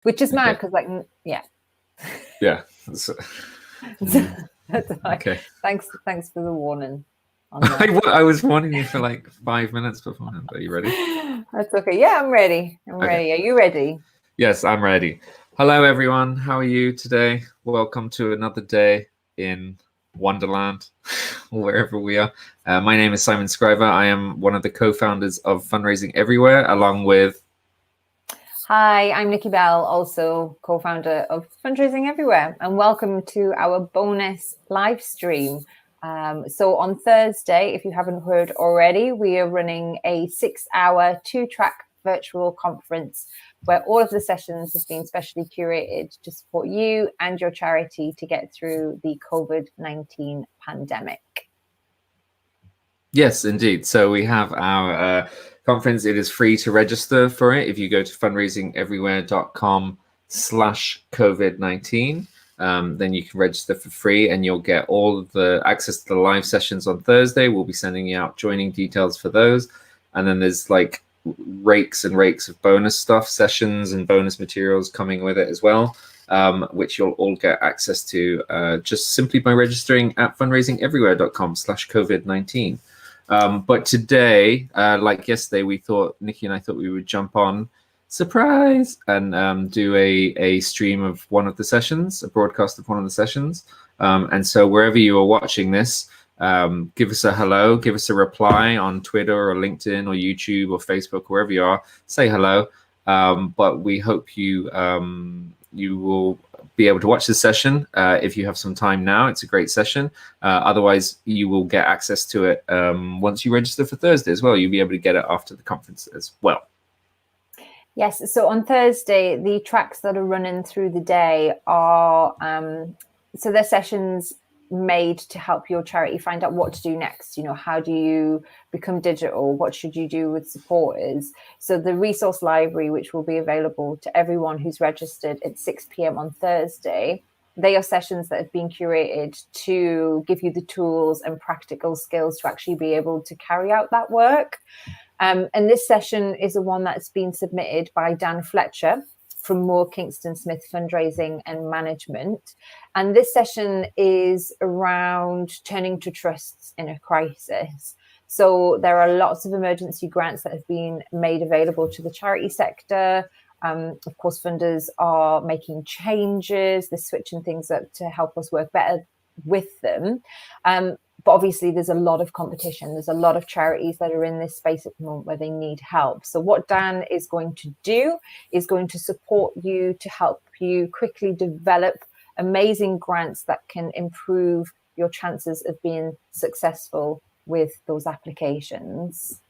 Which is mad Okay. because, like, yeah. Yeah. That's fine. Okay. Thanks for the warning on that. I was warning you for like 5 minutes beforehand. Are you ready? That's okay. Yeah, I'm ready. I'm Okay. ready. Are you ready? Yes, I'm ready. Hello, everyone. How are you today? Welcome to another day in Wonderland, or wherever we are. My name is Simon Scriver. I am one of the co-founders of Fundraising Everywhere, along with... Hi, I'm Nikki Bell, also co-founder of Fundraising Everywhere, and welcome to our bonus live stream. So on Thursday, if you haven't heard already, we are running a 6-hour, 2-track virtual conference where all of the sessions have been specially curated to support you and your charity to get through the COVID-19 pandemic. Yes, indeed. So we have our conference. It is free to register for it. If you go to fundraisingeverywhere.com/COVID-19, then you can register for free and you'll get all of the access to the live sessions on Thursday. We'll be sending you out joining details for those. And then there's like rakes and rakes of bonus stuff, sessions and bonus materials coming with it as well, which you'll all get access to just simply by registering at fundraisingeverywhere.com/COVID-19. But today, like yesterday, Nikki and I thought we would jump on, surprise, and do a stream of one of the sessions, a broadcast of one of the sessions. And so wherever you are watching this, give us a hello, give us a reply on Twitter or LinkedIn or YouTube or Facebook, wherever you are, say hello. But we hope you will be able to watch this session if you have some time now. It's a great session. Otherwise, you will get access to it once you register for Thursday as well. You'll be able to get it after the conference as well. Yes, so on Thursday, the tracks that are running through the day are, so they're sessions made to help your charity find out what to do next. You know, how do you become digital? What should you do with supporters? So the resource library, which will be available to everyone who's registered at 6 p.m. on Thursday, they are sessions that have been curated to give you the tools and practical skills to actually be able to carry out that work. And this session is the one that's been submitted by Dan Fletcher from Kingston Smith Fundraising and Management. And this session is around turning to trusts in a crisis. So there are lots of emergency grants that have been made available to the charity sector. Of course, funders are making changes. They're switching things up to help us work better with them. But obviously, there's a lot of competition. There's a lot of charities that are in this space at the moment where they need help. So what Dan is going to do is going to support you to help you quickly develop amazing grants that can improve your chances of being successful with those applications.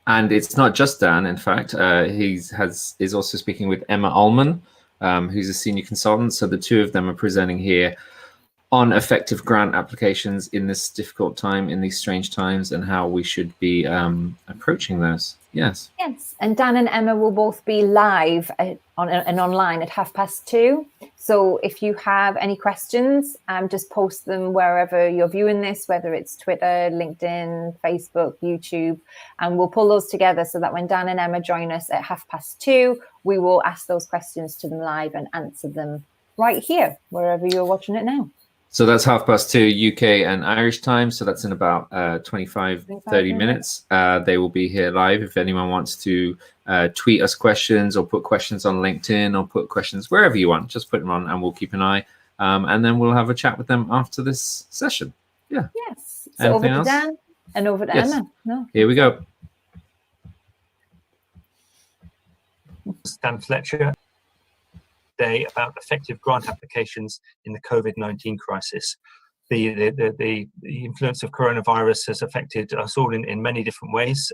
And it's not just Dan. In fact, is also speaking with Emma Ullman, who's a senior consultant. So the two of them are presenting here on effective grant applications in this difficult time, in these strange times, and how we should be approaching those. Yes. Yes, and Dan and Emma will both be live online at 2:30. So if you have any questions, just post them wherever you're viewing this, whether it's Twitter, LinkedIn, Facebook, YouTube, and we'll pull those together so that when Dan and Emma join us at 2:30, we will ask those questions to them live and answer them right here, wherever you're watching it now. So that's 2:30 UK and Irish time. So that's in about 30 minutes. They will be here live. If anyone wants to tweet us questions or put questions on LinkedIn or put questions wherever you want, just put them on and we'll keep an eye. And then we'll have a chat with them after this session. Yeah. Yes. So anything over to Dan and over to Emma. No. Here we go. Dan Fletcher. Day about effective grant applications in the COVID-19 crisis. The influence of coronavirus has affected us all in many different ways,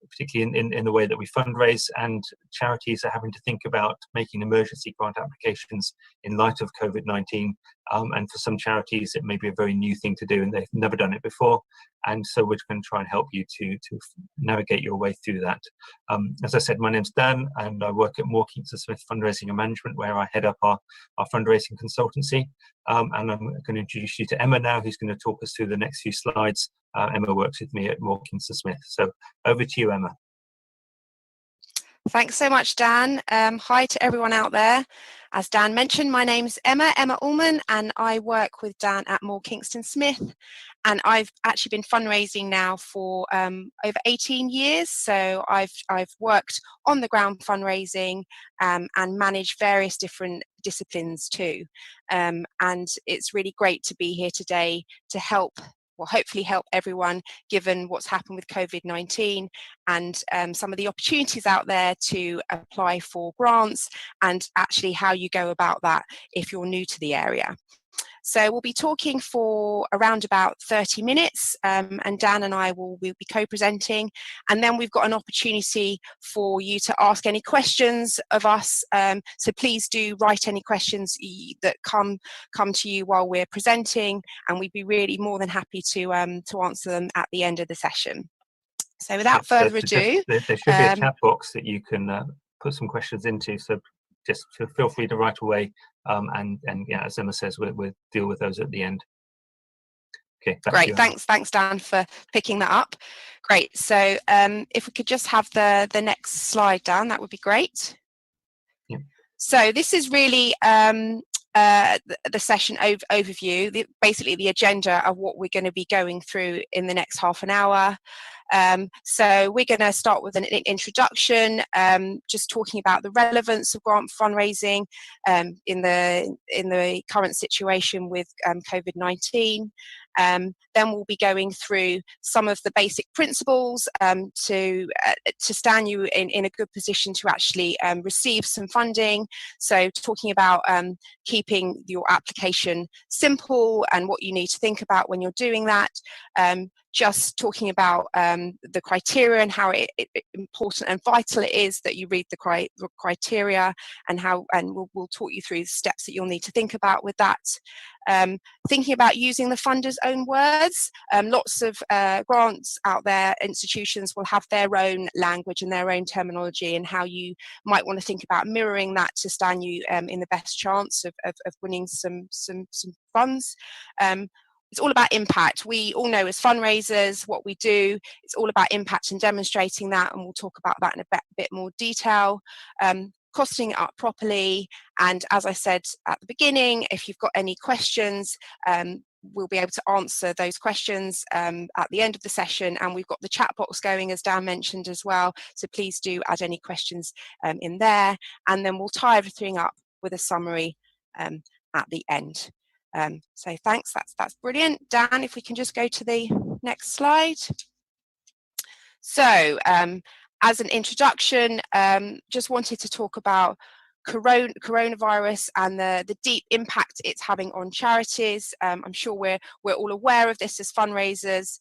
particularly in the way that we fundraise, and charities are having to think about making emergency grant applications in light of COVID-19. And for some charities, it may be a very new thing to do and they've never done it before. And so we're going to try and help you to navigate your way through that. As I said, my name's Dan and I work at Kingston Smith Fundraising and Management, where I head up our fundraising consultancy. And I'm going to introduce you to Emma now, who's going to talk us through the next few slides. Emma works with me at Kingston Smith. So over to you, Emma. Thanks so much, Dan. Hi to everyone out there. As Dan mentioned, my name's Emma Ullman, and I work with Dan at More Kingston Smith. And I've actually been fundraising now for over 18 years. So I've worked on the ground fundraising and managed various different disciplines too. And it's really great to be here today to help, well, hopefully help everyone, given what's happened with COVID-19 and some of the opportunities out there to apply for grants and actually how you go about that if you're new to the area. So we'll be talking for around about 30 minutes and Dan and I will be co-presenting, and then we've got an opportunity for you to ask any questions of us. So please do write any questions that come to you while we're presenting, and we'd be really more than happy to answer them at the end of the session. So without further ado, there should be a chat box that you can put some questions into, so just feel free to write away, and yeah, as Emma says, we'll deal with those at the end. Okay, great. Thanks Dan for picking that up. Great. So if we could just have the next slide, Dan, that would be great. Yeah. So this is really the session overview, basically the agenda of what we're going to be going through in the next half an hour. So we're going to start with an introduction, just talking about the relevance of grant fundraising in the current situation with COVID-19. Then we'll be going through some of the basic principles to stand you in a good position to actually receive some funding. So talking about keeping your application simple and what you need to think about when you're doing that. Just talking about the criteria and how important and vital it is that you read the criteria, and we'll talk you through the steps that you'll need to think about with that. Thinking about using the funder's own words. Lots of grants out there, institutions will have their own language and their own terminology, and how you might want to think about mirroring that to stand you in the best chance of winning some funds. It's all about impact. We all know as fundraisers what we do. It's all about impact and demonstrating that, and we'll talk about that in a bit more detail. Costing it up properly, and as I said at the beginning, if you've got any questions, we'll be able to answer those questions at the end of the session, and we've got the chat box going, as Dan mentioned as well, so please do add any questions in there, and then we'll tie everything up with a summary at the end. So thanks, that's brilliant. Dan, if we can just go to the next slide. So as an introduction, just wanted to talk about coronavirus and the deep impact it's having on charities. I'm sure we're all aware of this as fundraisers.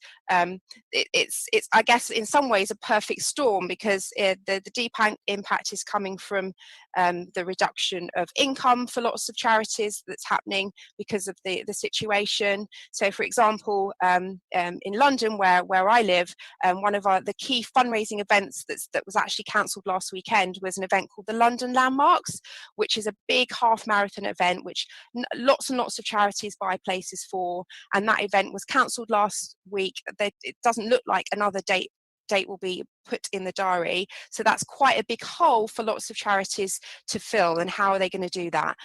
It's I guess in some ways a perfect storm, because the deep impact is coming from the reduction of income for lots of charities that's happening because of the situation. So for example, in London where I live, one of the key fundraising events that was actually cancelled last weekend was an event called the London Landmarks, which is a big half marathon event which lots and lots of charities buy places for, and that event was cancelled last week. It doesn't look like another date will be put in the diary, so that's quite a big hole for lots of charities to fill, and how are they going to do that?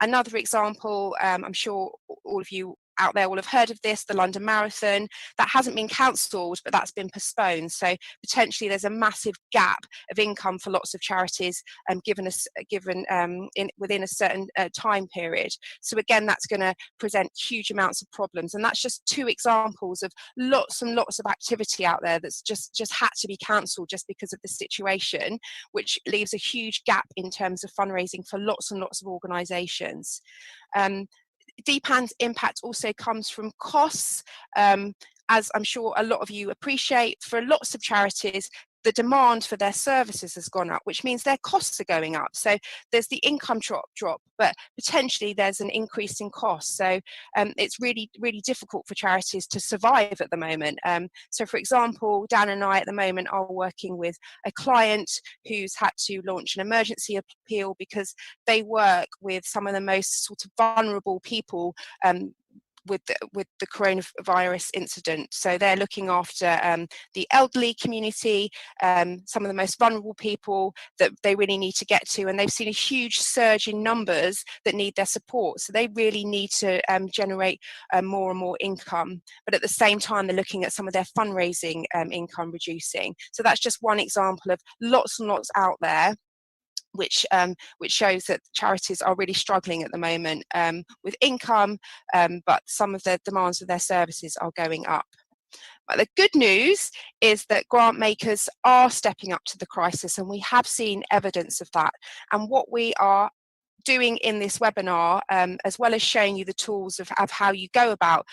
Another example, I'm sure all of you out there will have heard of this, the London Marathon. That hasn't been cancelled, but that's been postponed, so potentially there's a massive gap of income for lots of charities within a certain time period. So again, that's going to present huge amounts of problems, and that's just two examples of lots and lots of activity out there that's just had to be cancelled just because of the situation, which leaves a huge gap in terms of fundraising for lots and lots of organisations. Deep impact also comes from costs. As I'm sure a lot of you appreciate, for lots of charities, the demand for their services has gone up, which means their costs are going up. So there's the income drop, but potentially there's an increase in costs. So it's really, really difficult for charities to survive at the moment. So for example, Dan and I at the moment are working with a client who's had to launch an emergency appeal because they work with some of the most sort of vulnerable people the coronavirus incident. So they're looking after the elderly community, some of the most vulnerable people that they really need to get to, and they've seen a huge surge in numbers that need their support. So they really need to generate more and more income, but at the same time they're looking at some of their fundraising income reducing. So that's just one example of lots and lots out there, which shows that charities are really struggling at the moment with income, but some of the demands of their services are going up. But the good news is that grant makers are stepping up to the crisis, and we have seen evidence of that. And what we are doing in this webinar, as well as showing you the tools of how you go about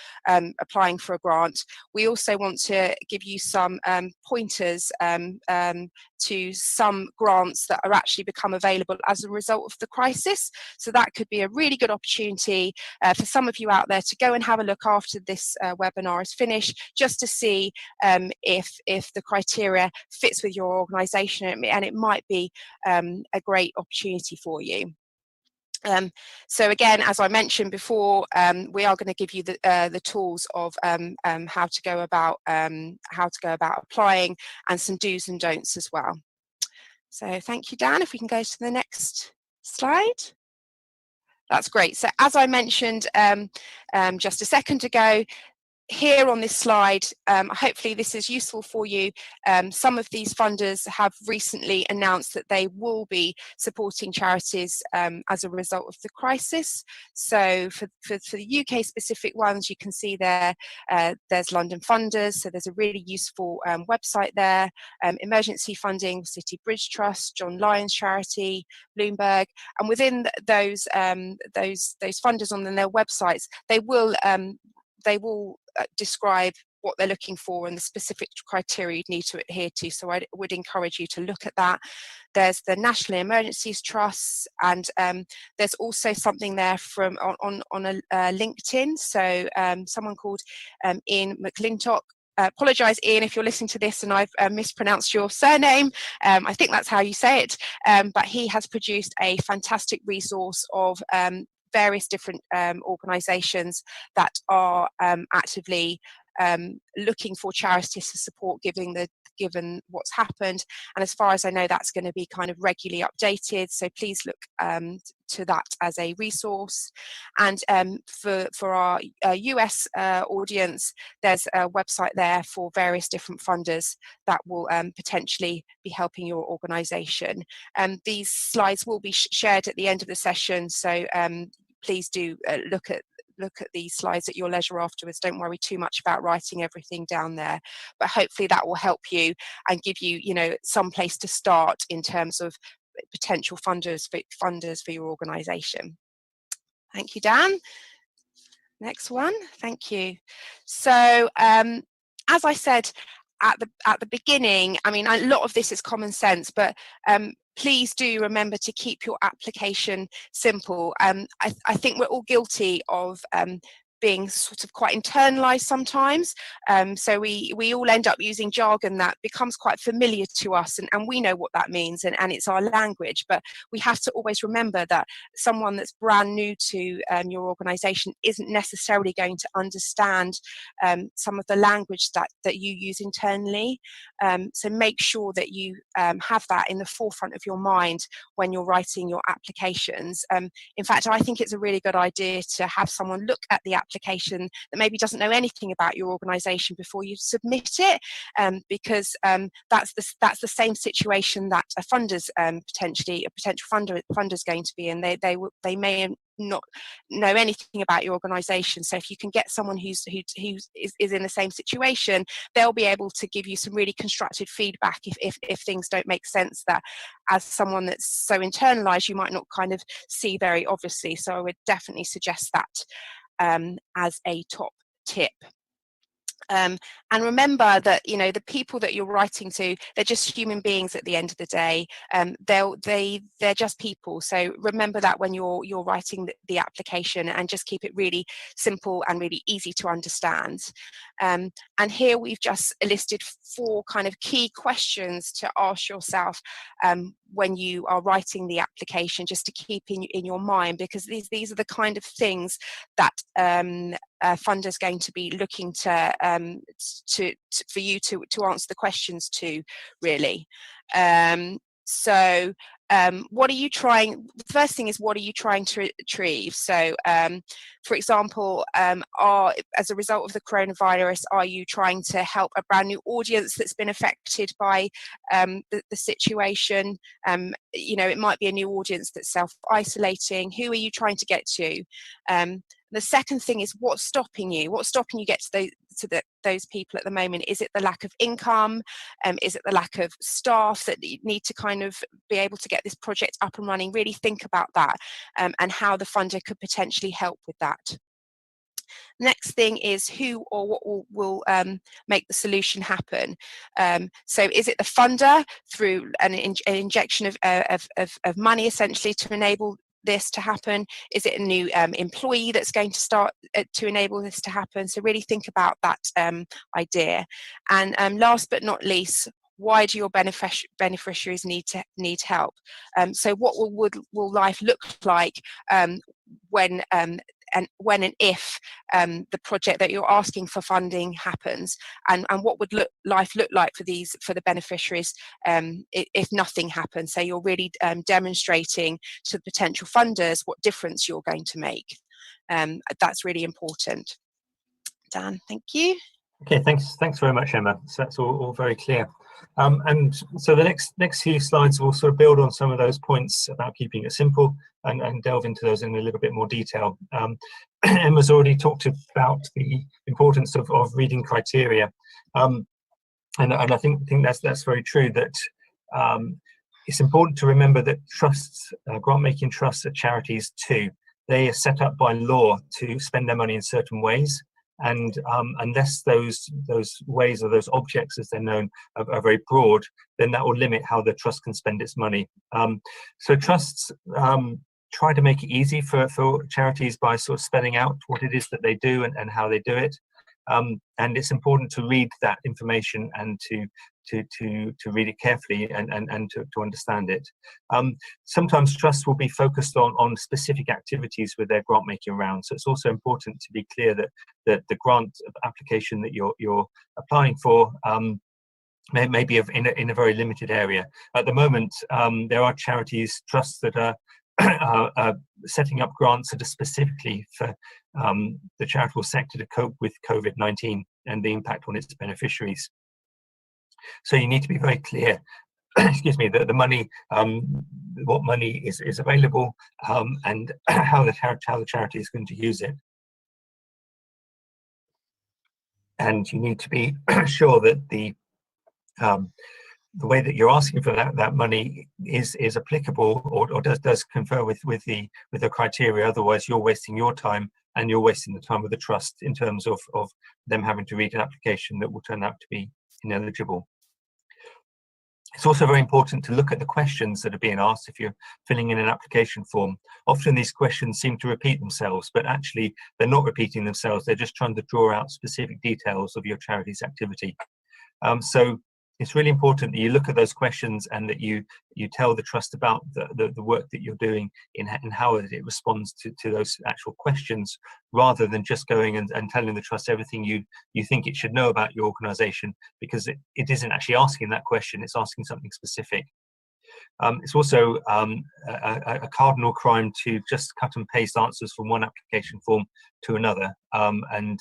applying for a grant, we also want to give you some pointers to some grants that are actually become available as a result of the crisis. So that could be a really good opportunity for some of you out there to go and have a look after this webinar is finished, just to see if the criteria fits with your organisation, and it might be a great opportunity for you. So again, as I mentioned before, we are going to give you the tools of how to go about applying, and some do's and don'ts as well. So thank you, Dan. If we can go to the next slide. That's great. So as I mentioned just a second ago, here on this slide, hopefully this is useful for you. Some of these funders have recently announced that they will be supporting charities as a result of the crisis. So for the UK specific ones, you can see there, there's London Funders, so there's a really useful website there. Emergency funding, City Bridge Trust, John Lyons Charity, Bloomberg, and within those funders on their websites, they will describe what they're looking for and the specific criteria you need to adhere to. So I would encourage you to look at that. There's the National Emergencies Trusts, and there's also something there from on LinkedIn. So someone called Ian McClintock. Apologise, Ian, if you're listening to this and I've mispronounced your surname. I think that's how you say it. But he has produced a fantastic resource of various different organisations that are actively looking for charities to support given what's happened, and as far as I know, that's going to be kind of regularly updated, so please look to that as a resource. And for our US audience, there's a website there for various different funders that will potentially be helping your organisation. These slides will be shared at the end of the session, so please do look at these slides at your leisure afterwards. Don't worry too much about writing everything down there, but hopefully that will help you and give you, some place to start in terms of potential funders for your organisation. Thank you, Dan. Next one. Thank you. So as I said at the beginning, I mean, a lot of this is common sense, but please do remember to keep your application simple. I think we're all guilty of being sort of quite internalized sometimes. So we all end up using jargon that becomes quite familiar to us, and we know what that means, and it's our language. But we have to always remember that someone that's brand new to your organisation isn't necessarily going to understand some of the language that you use internally. So make sure that you have that in the forefront of your mind when you're writing your applications. In fact, I think it's a really good idea to have someone look at the application that maybe doesn't know anything about your organisation before you submit it, because that's the same situation that a funder's potential funder is going to be in. They may not know anything about your organisation. So if you can get someone who is in the same situation, they'll be able to give you some really constructive feedback if things don't make sense, that as someone that's so internalised you might not kind of see very obviously. So I would definitely suggest that as a top tip. And remember that the people that you're writing to, they're just human beings at the end of the day. They're just people. So remember that when you're writing the application, and just keep it really simple and really easy to understand. And here we've just listed 4 kind of key questions to ask yourself when you are writing the application, just to keep in your mind, because these are the kind of things that funders going to be looking to for you to answer the questions to, really. So what are you trying? The first thing is, what are you trying to achieve? So, for example, as a result of the coronavirus, are you trying to help a brand new audience that's been affected by the situation? You know, it might be a new audience that's self-isolating. Who are you trying to get to? The second thing is, what's stopping you? What's stopping you get to those people at the moment? Is it the lack of income? Is it the lack of staff that you need to kind of be able to get this project up and running? Really think about that, and how the funder could potentially help with that. Next thing is, who or what will make the solution happen. So is it the funder through an injection of money, essentially, to enable this to happen? Is it a new employee that's going to start to enable this to happen? So really think about that idea. And last but not least, why do your beneficiaries need help? So what will life look like when and if the project that you're asking for funding happens, and what would life look like for the beneficiaries if nothing happens? So you're really demonstrating to the potential funders what difference you're going to make. That's really important. Dan, thank you. Okay, thanks very much, Emma. So that's all very clear. And so the next few slides will sort of build on some of those points about keeping it simple and delve into those in a little bit more detail. Emma's already talked about the importance of reading criteria, and I think that's very true. That it's important to remember that trusts, grant-making trusts, are charities too. They are set up by law to spend their money in certain ways. And unless those ways, or those objects as they're known, are very broad, then that will limit how the trust can spend its money. So trusts try to make it easy for charities by sort of spelling out what it is that they do and how they do it. And it's important to read that information and to read it carefully and to understand it. Sometimes trusts will be focused on specific activities with their grant making round, so it's also important to be clear that the grant application that you're applying for may be in a very limited area. At the moment, there are charities, trusts that are setting up grants that are specifically for the charitable sector to cope with COVID-19 and the impact on its beneficiaries. So you need to be very clear, excuse me, that the money, what money is available, and how the charity is going to use it. And you need to be sure that the way that you're asking for that money is applicable or does confer with the criteria. Otherwise, you're wasting your time and you're wasting the time of the trust in terms of them having to read an application that will turn out to be ineligible. It's also very important to look at the questions that are being asked if you're filling in an application form. Often these questions seem to repeat themselves, but actually they're not repeating themselves. They're just trying to draw out specific details of your charity's activity. So it's really important that you look at those questions and that you tell the trust about the work that you're doing in how it responds to those actual questions, rather than just going and telling the trust everything you think it should know about your organisation, because it isn't actually asking that question, it's asking something specific. It's also a cardinal crime to just cut and paste answers from one application form to another, and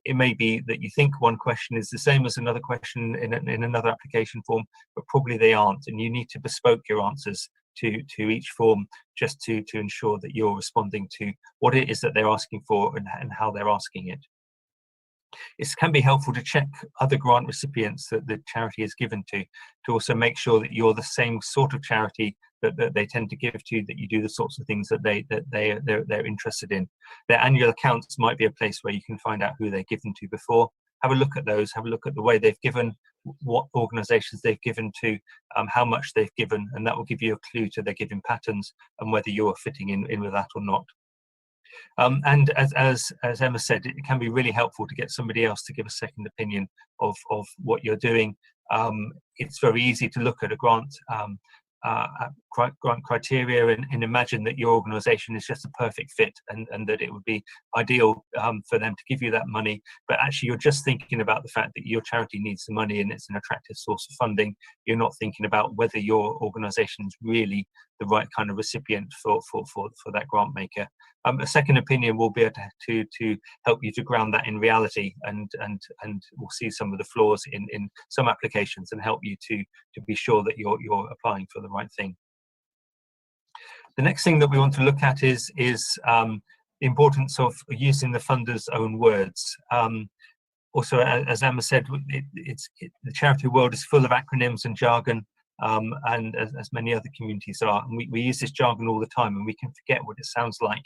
it may be that you think one question is the same as another question in another application form, but probably they aren't, and you need to bespoke your answers to each form just to ensure that you're responding to what it is that they're asking for and how they're asking it. It can be helpful to check other grant recipients that the charity is given to also make sure that you're the same sort of charity that they tend to give to, that you do the sorts of things that they're interested in. Their annual accounts might be a place where you can find out who they've given to before. Have a look at those, have a look at the way they've given, what organisations they've given to, how much they've given, and that will give you a clue to their giving patterns and whether you're fitting in with that or not. And as Emma said, it can be really helpful to get somebody else to give a second opinion of what you're doing. It's very easy to look at a grant grant criteria and imagine that your organisation is just a perfect fit, and that it would be ideal for them to give you that money, but actually you're just thinking about the fact that your charity needs the money and it's an attractive source of funding. You're not thinking about whether your organisation is really the right kind of recipient for that grant maker. A second opinion will be able to help you to ground that in reality, and we'll see some of the flaws in some applications and help you to be sure that you're applying for the right thing. The next thing that we want to look at is the importance of using the funder's own words. Also, as Emma said, the charity world is full of acronyms and jargon, and as many other communities are. And we use this jargon all the time, and we can forget what it sounds like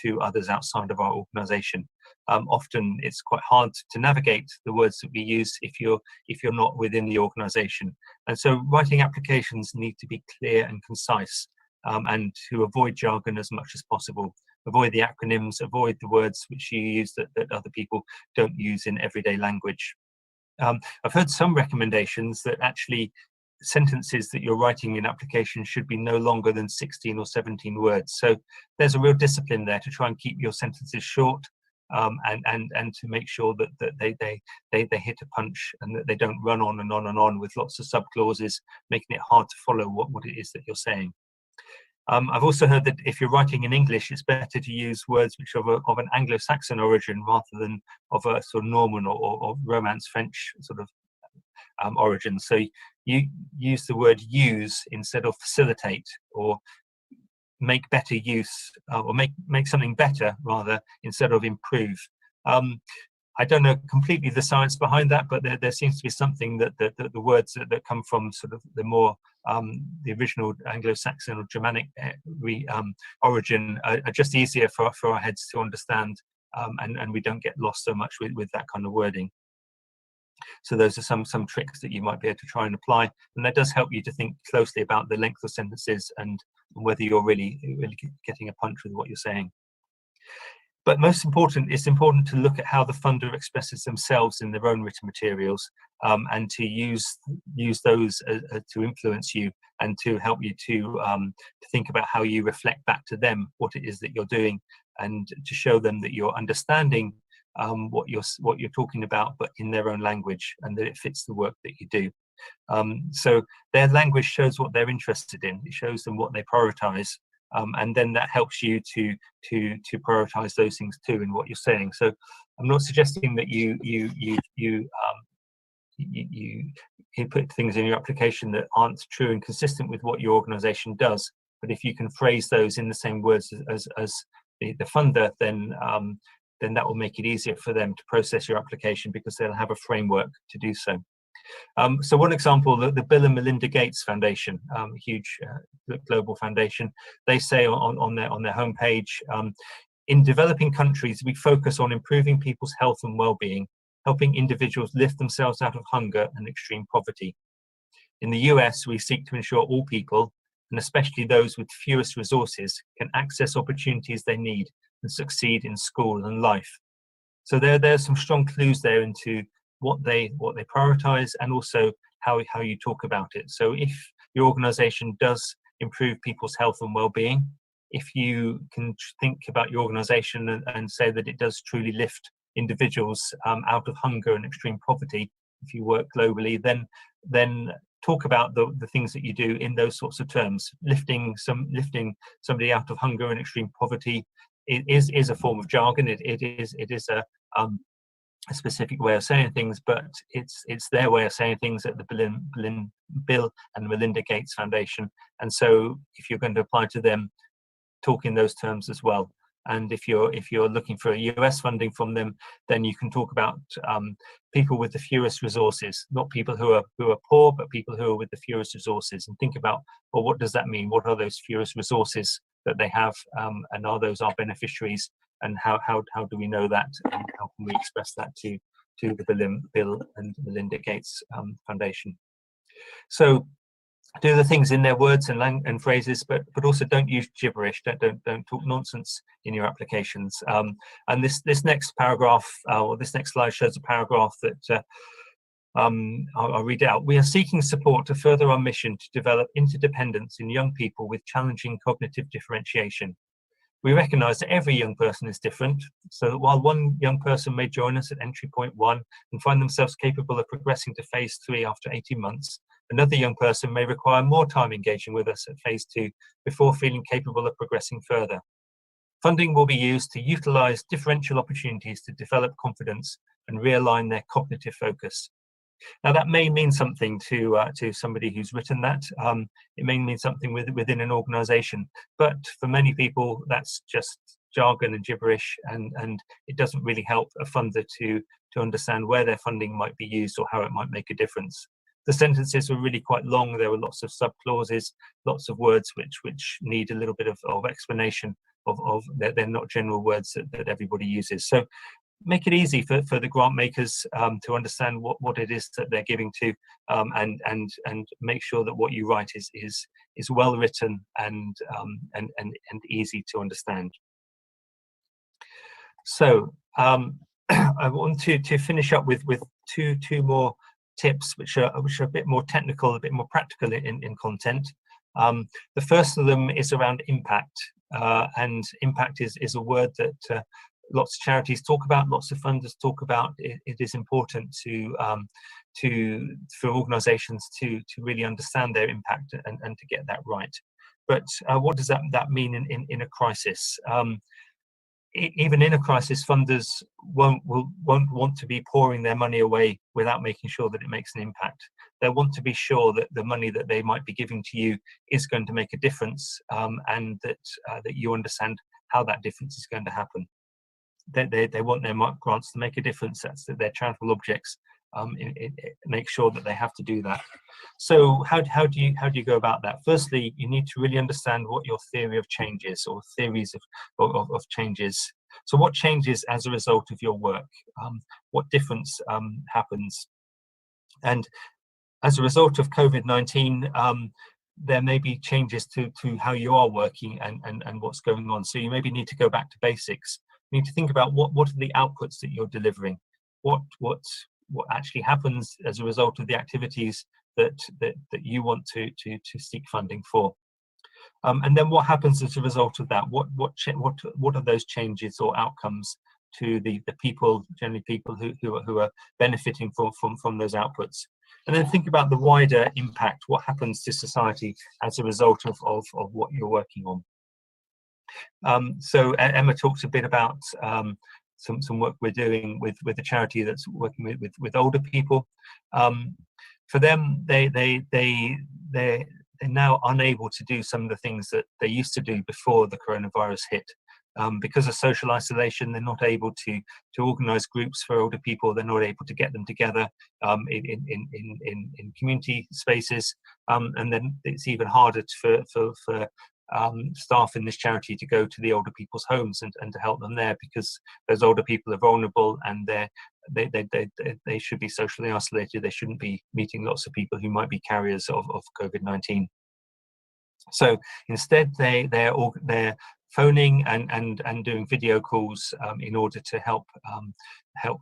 to others outside of our organisation. Often it's quite hard to navigate the words that we use if you're not within the organisation. And so writing applications need to be clear and concise, and to avoid jargon as much as possible. Avoid the acronyms, avoid the words which you use that other people don't use in everyday language. I've heard some recommendations that actually sentences that you're writing in applications should be no longer than 16 or 17 words. So there's a real discipline there to try and keep your sentences short, and to make sure that they hit a punch and that they don't run on and on and on with lots of subclauses, making it hard to follow what it is that you're saying. I've also heard that if you're writing in English, it's better to use words which are of an Anglo-Saxon origin rather than of a sort of Norman or Romance French sort of origin. So you use the word use instead of facilitate, or make better use, or make something better rather, instead of improve. I don't know completely the science behind that, but there seems to be something that the words that come from sort of the more the original Anglo-Saxon or Germanic origin are just easier for our heads to understand, and we don't get lost so much with that kind of wording. So those are some tricks that you might be able to try and apply, and that does help you to think closely about the length of sentences and whether you're really getting a punch with what you're saying. But most important, it's important to look at how the funder expresses themselves in their own written materials, and to use those to influence you and to help you to think about how you reflect back to them what it is that you're doing, and to show them that you're understanding what you're talking about, but in their own language, and that it fits the work that you do. So their language shows what they're interested in. It shows them what they prioritize. And then that helps you to prioritize those things too in what you're saying. So I'm not suggesting that you put things in your application that aren't true and consistent with what your organization does, but if you can phrase those in the same words as the funder, then that will make it easier for them to process your application, because they'll have a framework to do so. So one example, the Bill and Melinda Gates Foundation, huge global foundation, they say on their homepage, in developing countries, we focus on improving people's health and well-being, helping individuals lift themselves out of hunger and extreme poverty. In the US, we seek to ensure all people, and especially those with fewest resources, can access opportunities they need and succeed in school and life. So there's some strong clues there into what they prioritize, and also how you talk about it. So if your organization does improve people's health and well-being, if you can think about your organization and say that it does truly lift individuals out of hunger and extreme poverty, if you work globally, then talk about the things that you do in those sorts of terms. Lifting somebody out of hunger and extreme poverty is a form of jargon. It is a specific way of saying things, but it's their way of saying things at the Bill and Melinda Gates Foundation. And so if you're going to apply to them, talk in those terms as well. And if you're looking for US funding from them, then you can talk about people with the fewest resources, not people who are poor, but people who are with the fewest resources, and think about, well, what does that mean? What are those fewest resources that they have, and are those our beneficiaries? And how do we know that, and how can we express that to the Bill and Melinda Gates Foundation? So do the things in their words and phrases, but also don't use gibberish. Don't talk nonsense in your applications. And this next paragraph, or this next slide, shows a paragraph that I'll read out. We are seeking support to further our mission to develop interdependence in young people with challenging cognitive differentiation. We recognise that every young person is different, so that while one young person may join us at entry point 1 and find themselves capable of progressing to phase 3 after 18 months, another young person may require more time engaging with us at phase 2 before feeling capable of progressing further. Funding will be used to utilise differential opportunities to develop confidence and realign their cognitive focus. Now, that may mean something to somebody who's written that. It may mean something within an organisation, but for many people, that's just jargon and gibberish, and it doesn't really help a funder to understand where their funding might be used or how it might make a difference. The sentences were really quite long. There were lots of sub-clauses, lots of words which need a little bit of explanation of they're not general words that everybody uses. So make it easy for the grant makers to understand what it is that they're giving to, and make sure that what you write is well written and easy to understand. So I want to finish up with two more tips which are a bit more technical, a bit more practical in content. The first of them is around impact, and impact is a word that lots of charities talk about, lots of funders talk about. It is important for organisations to really understand their impact and to get that right. But what does that mean in a crisis? Even in a crisis, funders won't want to be pouring their money away without making sure that it makes an impact. They want to be sure that the money that they might be giving to you is going to make a difference, and that you understand how that difference is going to happen. They want their grants to make a difference. That's their charitable objects. Make sure that they have to do that. So how do you go about that? Firstly, you need to really understand what your theory of change is, or theories of changes. So what changes as a result of your work? What difference happens? And as a result of COVID-19, there may be changes to how you are working and what's going on. So you maybe need to go back to basics. You need to think about what are the outputs that you're delivering, what actually happens as a result of the activities that you want to seek funding for, and then what happens as a result of that. What are those changes or outcomes to the people, generally people who are benefiting from those outputs? And then think about the wider impact. What happens to society as a result of what you're working on? So Emma talks a bit about some work we're doing with a charity that's working with older people. For them, they're now unable to do some of the things that they used to do before the coronavirus hit. Because of social isolation, they're not able to organise groups for older people. They're not able to get them together in community spaces, and then it's even harder for staff in this charity to go to the older people's homes and to help them there, because those older people are vulnerable and they should be socially isolated. They shouldn't be meeting lots of people who might be carriers of COVID-19. So instead, they're phoning and doing video calls in order to help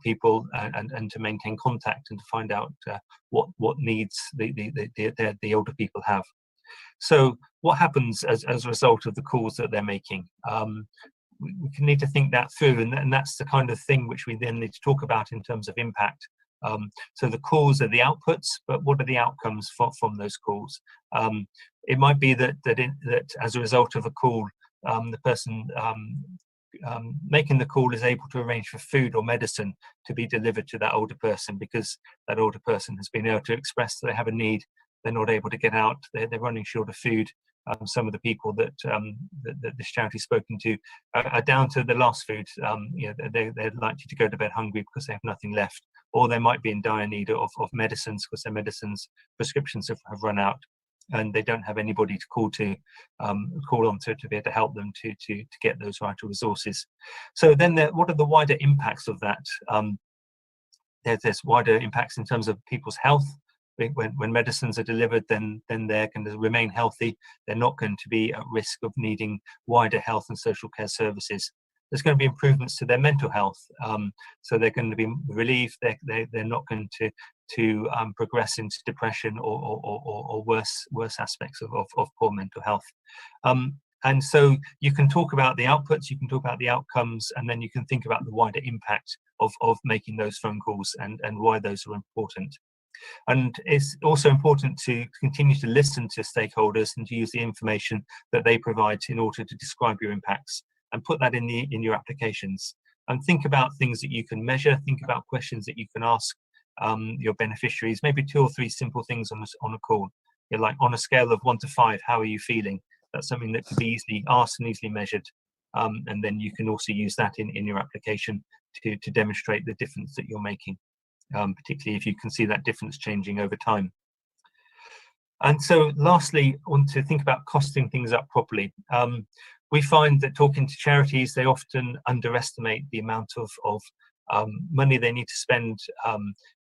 people and to maintain contact and to find out what needs the older people have. So what happens as a result of the calls that they're making? We need to think that through, and that's the kind of thing which we then need to talk about in terms of impact. So the calls are the outputs, but what are the outcomes from those calls? It might be that as a result of a call, the person making the call is able to arrange for food or medicine to be delivered to that older person, because that older person has been able to express that they have a need. They're not able to get out. They're running short of food. Some of the people that this charity's spoken to are down to the last food. They're likely to go to bed hungry because they have nothing left, or they might be in dire need of medicines because their prescriptions have run out, and they don't have anybody to call on to be able to help them to get those vital resources. So then, what are the wider impacts of that? There's wider impacts in terms of people's health. When medicines are delivered, then they're going to remain healthy. They're not going to be at risk of needing wider health and social care services. There's going to be improvements to their mental health, so they're going to be relieved. They're not going to progress into depression or worse aspects of poor mental health. And so you can talk about the outputs, you can talk about the outcomes, and then you can think about the wider impact of making those phone calls and why those are important. And it's also important to continue to listen to stakeholders and to use the information that they provide in order to describe your impacts, and put that in your applications. And think about things that you can measure, think about questions that you can ask your beneficiaries, maybe 2 or 3 simple things on a call. You're like, on a scale of 1 to 5, how are you feeling? That's something that could be easily asked and easily measured. And then you can also use that in your application to demonstrate the difference that you're making, particularly if you can see that difference changing over time. And so lastly, I want to think about costing things up properly. We find that talking to charities, they often underestimate the amount of money they need to spend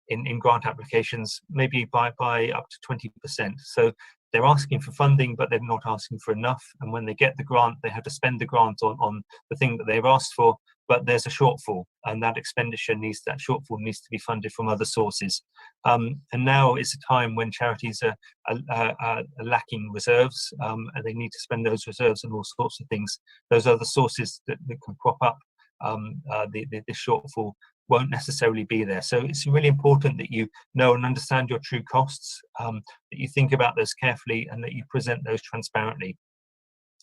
in grant applications, maybe by up to 20%. So they're asking for funding, but they're not asking for enough. And when they get the grant, they have to spend the grant on the thing that they've asked for, but there's a shortfall, and that shortfall needs to be funded from other sources. And now is a time when charities are lacking reserves, and they need to spend those reserves on all sorts of things. Those other sources that can crop up, the shortfall won't necessarily be there. So it's really important that you know and understand your true costs, that you think about those carefully, and that you present those transparently.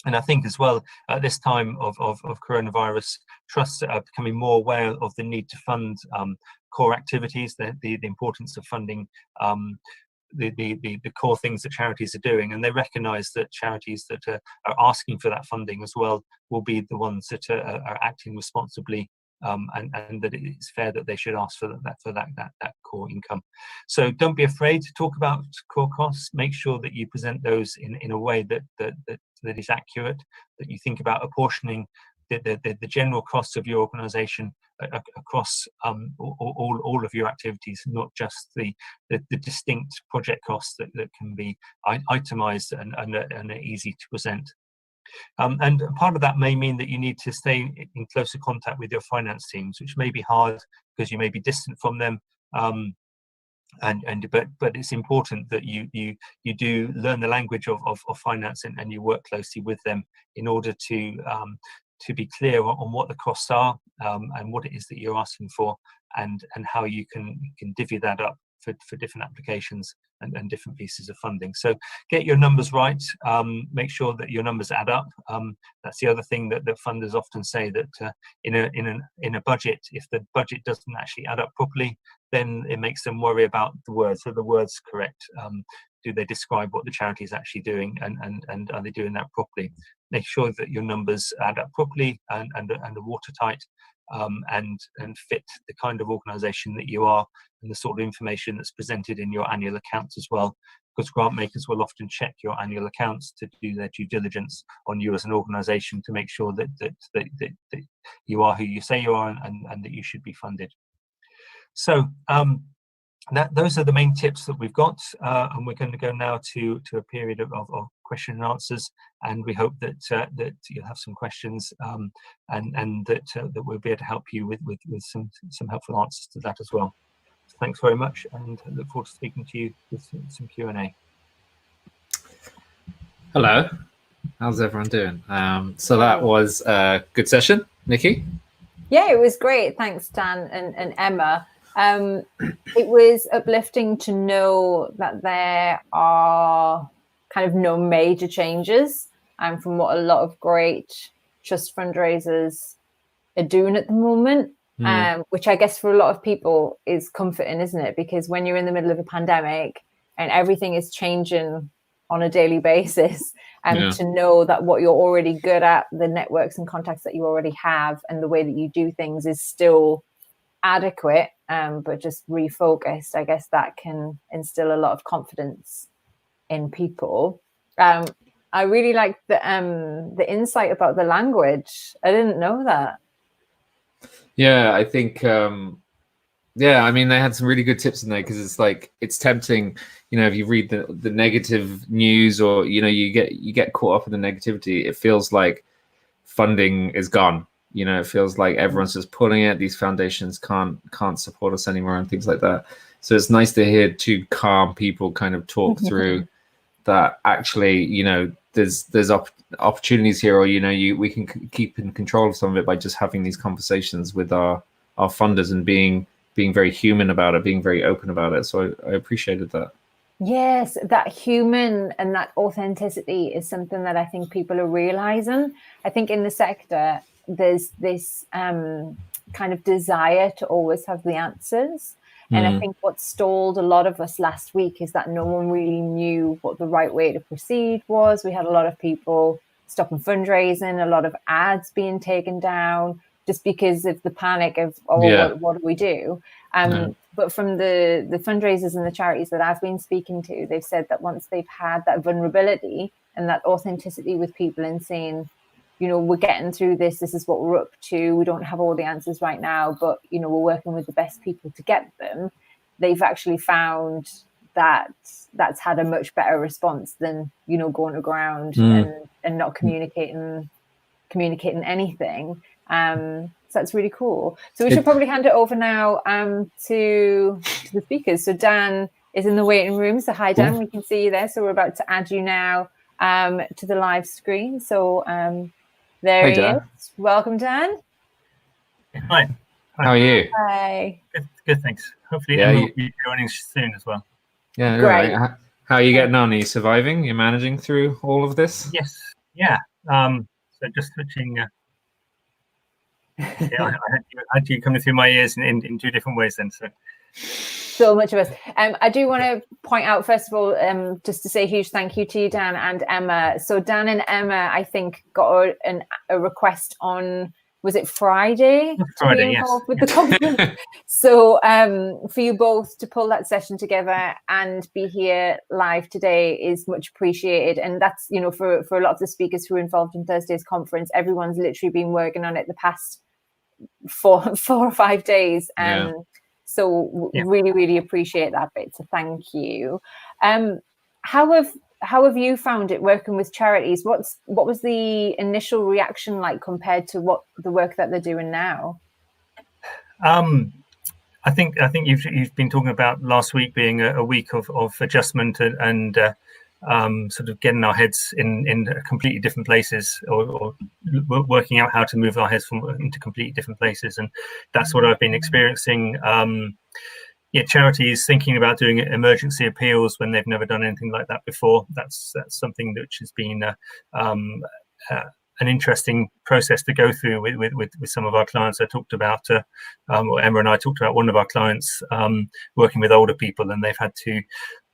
And I think as well, at this time of coronavirus, trusts are becoming more aware of the need to fund core activities, the importance of funding the core things that charities are doing, and they recognise that charities that are asking for that funding as well will be the ones that are acting responsibly, and that it's fair that they should ask for that core income. So don't be afraid to talk about core costs. Make sure that you present those in a way that is accurate, that you think about apportioning the general costs of your organisation across all of your activities, not just the distinct project costs that can be itemised and are easy to present. And part of that may mean that you need to stay in closer contact with your finance teams, which may be hard because you may be distant from them. But it's important that you do learn the language of finance, and you work closely with them in order to be clear on what the costs are, and what it is that you're asking for, and how you can divvy that up for different applications and different pieces of funding. So get your numbers right, make sure that your numbers add up. That's the other thing that funders often say, that in a budget, if the budget doesn't actually add up properly, then it makes them worry about the words. So the words correct. Do they describe what the charity is actually doing, and are they doing that properly? Make sure that your numbers add up properly and are watertight, and fit the kind of organisation that you are, and the sort of information that's presented in your annual accounts as well, because grant makers will often check your annual accounts to do their due diligence on you as an organisation, to make sure that you are who you say you are, and that you should be funded. So those are the main tips that we've got, and we're going to go now to a period of question and answers, and we hope that you'll have some questions, and that we'll be able to help you with some helpful answers to that as well. So thanks very much, and I look forward to speaking to you with some Q&A. Hello, how's everyone doing? So that was a good session, Nikki. Yeah, it was great. Thanks, Dan and Emma. It was uplifting to know that there are kind of no major changes, and from what a lot of great trust fundraisers are doing at the moment, which I guess for a lot of people is comforting, isn't it? Because when you're in the middle of a pandemic and everything is changing on a daily basis, and to know that what you're already good at, the networks and contacts that you already have, and the way that you do things is still adequate, but just refocused, I guess that can instill a lot of confidence in people. I really like the insight about the language. I didn't know that. Yeah, I think I mean, they had some really good tips in there, because it's like, it's tempting, if you read the negative news, or you get caught up in the negativity, it feels like funding is gone. It feels like everyone's just pulling it. These foundations can't support us anymore, and things like that. So it's nice to hear two calm people kind of talk through that. Actually, you know, there's opportunities here, or you know, we can keep in control of some of it by just having these conversations with our funders and being very human about it, being very open about it. So I appreciated that. Yes, that human and that authenticity is something that I think people are realizing. I think in the sector, there's this kind of desire to always have the answers. And I think what stalled a lot of us last week is that no one really knew what the right way to proceed was. We had a lot of people stopping fundraising, a lot of ads being taken down just because of the panic of, what do we do? But from the fundraisers and the charities that I've been speaking to, they've said that once they've had that vulnerability and that authenticity with people and saying, you know, we're getting through this, this is what we're up to, we don't have all the answers right now, but, you know, we're working with the best people to get them, they've actually found that that's had a much better response than, you know, going to ground and not communicating anything. So that's really cool. So we should probably hand it over now to the speakers. So Dan is in the waiting room. So hi, Dan, we can see you there. So we're about to add you now to the live screen. So there he is. Welcome, Dan. Hi. How are you? Hi. Good, thanks. Hopefully Emma will be joining soon as well. Yeah, great. Right. How are you getting on? Are you surviving? You're managing through all of this? Yes. Yeah. So just switching. I had you coming through my ears in two different ways then. So much of us. I do want to point out, first of all, just to say a huge thank you to you, Dan and Emma. So Dan and Emma, I think, got a request on, was it Friday? Friday, to be involved with the conference. So for you both to pull that session together and be here live today is much appreciated. And that's, you know, for a lot of the speakers who are involved in Thursday's conference, everyone's literally been working on it the past four or 5 days. So really, really appreciate that bit. So thank you. How have you found it working with charities? What was the initial reaction like compared to what the work that they're doing now? I think you've been talking about last week being a week of adjustment and sort of getting our heads in completely different places, or working out how to move our heads into completely different places, and that's what I've been experiencing. Charities thinking about doing emergency appeals when they've never done anything like that before. That's something which has been an interesting process to go through with some of our clients. I talked about, or Emma and I talked about one of our clients working with older people, and they've had to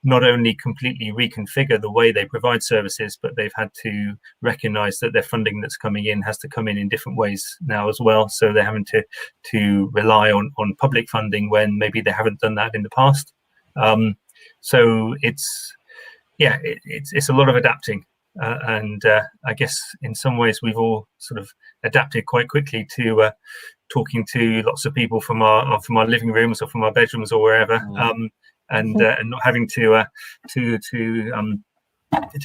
not only completely reconfigure the way they provide services, but they've had to recognize that their funding that's coming in has to come in different ways now as well. So they're having to rely on public funding when maybe they haven't done that in the past. So it's a lot of adapting. And I guess in some ways we've all sort of adapted quite quickly to talking to lots of people from our living rooms or from our bedrooms or wherever, and not having to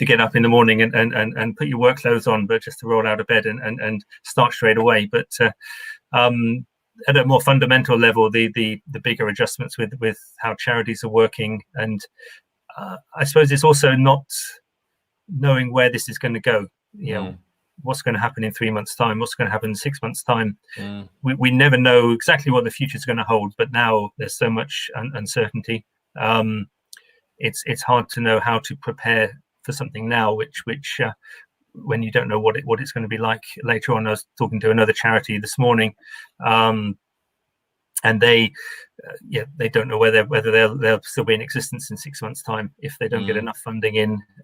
get up in the morning and put your work clothes on, but just to roll out of bed and start straight away. But at a more fundamental level, the bigger adjustments with how charities are working, and I suppose it's also not knowing where this is going to go. You know, what's going to happen in 3 months' time, what's going to happen in 6 months' time. We never know exactly what the future is going to hold, but now there's so much uncertainty. It's hard to know how to prepare for something now, which when you don't know what it's going to be like later on. I was talking to another charity this morning, and they don't know whether they'll still be in existence in 6 months' time if they don't get enough funding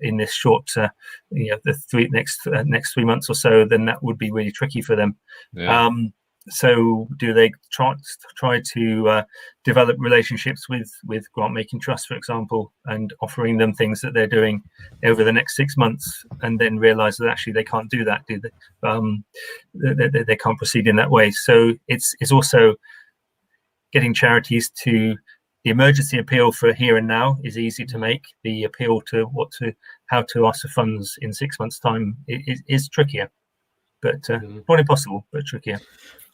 in this short, the next 3 months or so. Then that would be really tricky for them. So do they try to develop relationships with grant making trusts, for example, and offering them things that they're doing over the next 6 months, and then realize that actually they can't do that, do they? They can't proceed in that way. So it's also getting charities to, the emergency appeal for here and now is easy to make. The appeal to how to ask for funds in 6 months' time is trickier, but not impossible, but trickier.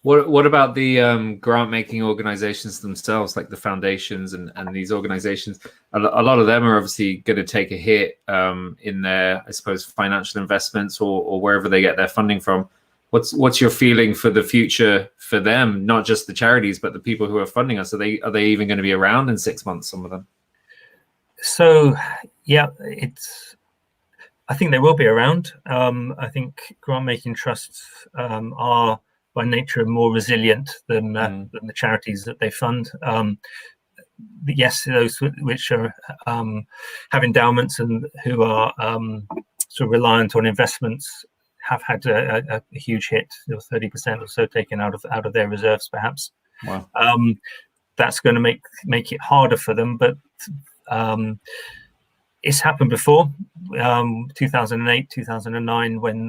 What about the grant making organizations themselves, like the foundations and these organizations? A lot of them are obviously going to take a hit in their, I suppose, financial investments or wherever they get their funding from. What's your feeling for the future for them? Not just the charities, but the people who are funding us. Are they even going to be around in 6 months? Some of them. So yeah, I think they will be around. I think grant making trusts are by nature more resilient than the charities that they fund. Yes, those which are have endowments and who are sort of reliant on investments have had a huge hit, 30% or so taken out of their reserves, perhaps. Wow. That's going to make it harder for them, but it's happened before, 2008, 2009, when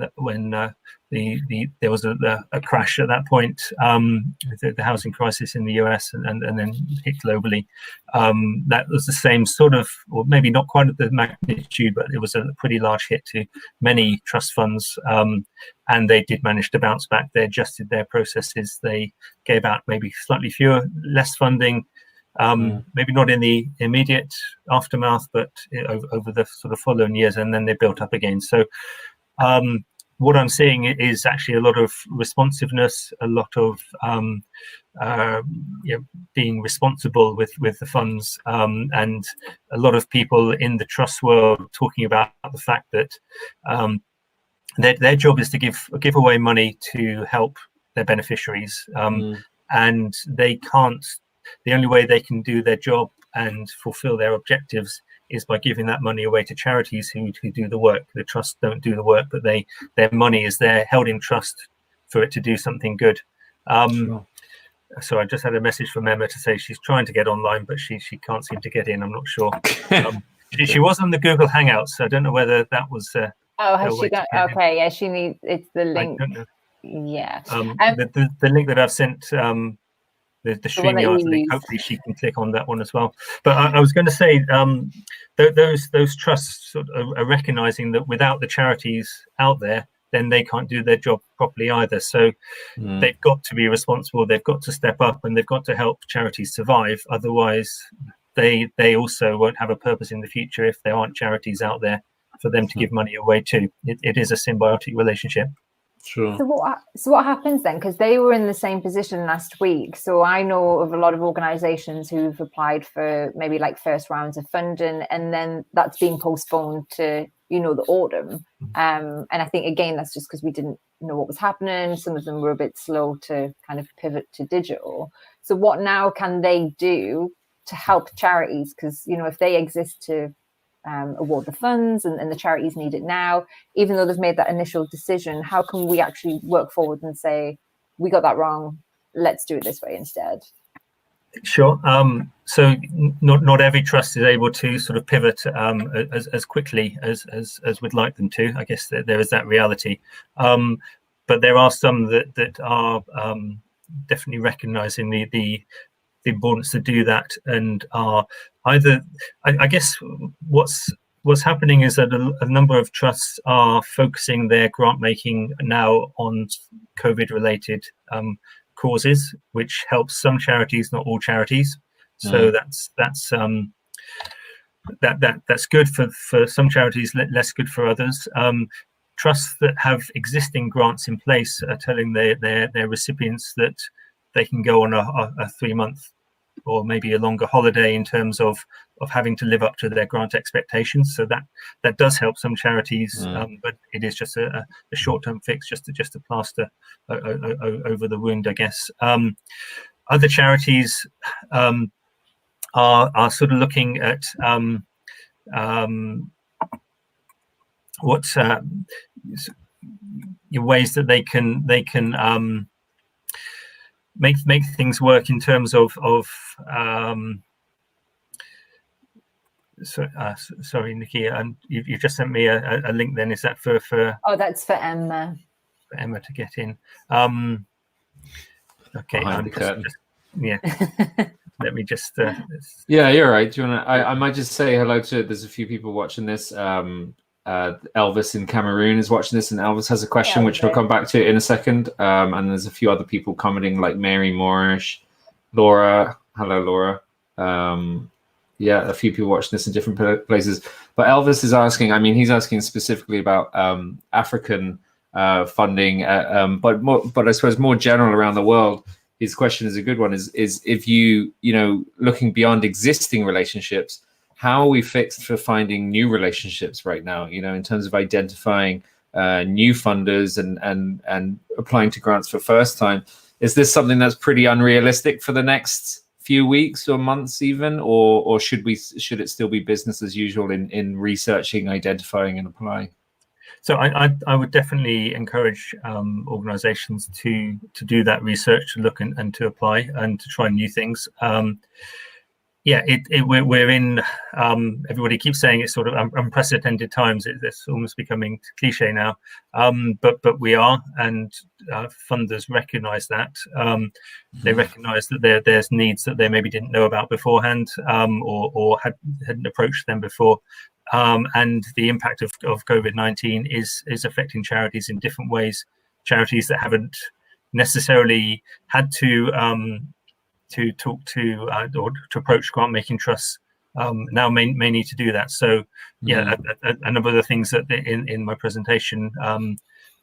there was a crash at that point, the housing crisis in the US and then hit globally. That was the same sort of, or maybe not quite at the magnitude, but it was a pretty large hit to many trust funds, and they did manage to bounce back. They adjusted their processes. They gave out maybe slightly less funding. Maybe not in the immediate aftermath, but over the sort of following years, and then they built up again. So what I'm seeing is actually a lot of responsiveness, a lot of being responsible with the funds, and a lot of people in the trust world talking about the fact that their job is to give away money to help their beneficiaries, and they can't. The only way they can do their job and fulfill their objectives is by giving that money away to charities who do the work. The trusts don't do the work, but their money is there, held in trust for it to do something good. Sure. So I just had a message from Emma to say she's trying to get online, but she can't seem to get in. I'm not sure. She was on the Google Hangouts, so I don't know whether that was. Has she got? Okay, yeah, she needs. It's the link. Yeah. The link that I've sent. The StreamYard link. Hopefully she can click on that one as well. But I was going to say those trusts sort of are recognizing that without the charities out there, then they can't do their job properly either. So they've got to be responsible. They've got to step up, and they've got to help charities survive. Otherwise, they also won't have a purpose in the future if there aren't charities out there for them to give money away to. It is a symbiotic relationship. Sure. So what happens then? Because they were in the same position last week. So I know of a lot of organisations who've applied for maybe like first rounds of funding, and then that's being postponed to the autumn. And I think again that's just because we didn't know what was happening. Some of them were a bit slow to kind of pivot to digital. So what now can they do to help charities? Because if they exist to award the funds and the charities need it now, even though they've made that initial decision, how can we actually work forward and say, we got that wrong, let's do it this way instead? Sure. So not every trust is able to sort of pivot as quickly as we'd like them to. I guess there is that reality. But there are some that are definitely recognizing the importance to do that, and are either, I guess what's happening is that a number of trusts are focusing their grant making now on COVID related causes, which helps some charities, not all charities. So that's good for some charities, less good for others. Trusts that have existing grants in place are telling their recipients that they can go on a 3-month or maybe a longer holiday in terms of having to live up to their grant expectations. So that does help some charities, but it is just a short-term fix, just to plaster over the wound, I guess. Other charities are sort of looking at what ways that they can make things work in terms of sorry, Nikki, you just sent me a link. Then is that for? Oh, that's for Emma. For Emma to get in. Okay, yeah. Let me just. Yeah, you're right. Do you want to? I might just say hello to. There's a few people watching this. Elvis in Cameroon is watching this, and Elvis has a question, which we'll come back to in a second. And there's a few other people commenting, like Mary Moorish, Laura. Hello, Laura. Yeah, a few people watching this in different places. But Elvis is asking, I mean, he's asking specifically about African funding, but I suppose more general around the world. His question is a good one, is if you know, looking beyond existing relationships, how are we fixed for finding new relationships right now, you know, in terms of identifying new funders and applying to grants for first time? Is this something that's pretty unrealistic for the next few weeks or months even, or should it still be business as usual in researching, identifying and applying? So I would definitely encourage organisations to do that research, to look and to apply and to try new things. Yeah, we're in. Everybody keeps saying it's sort of unprecedented times. It's almost becoming cliche now, but we are, and funders recognise that. They recognise that there's needs that they maybe didn't know about beforehand, or hadn't approached them before. And the impact of COVID-19 is affecting charities in different ways. Charities that haven't necessarily had to talk to or to approach grant making trusts now may need to do that. So yeah, a number of the things that in my presentation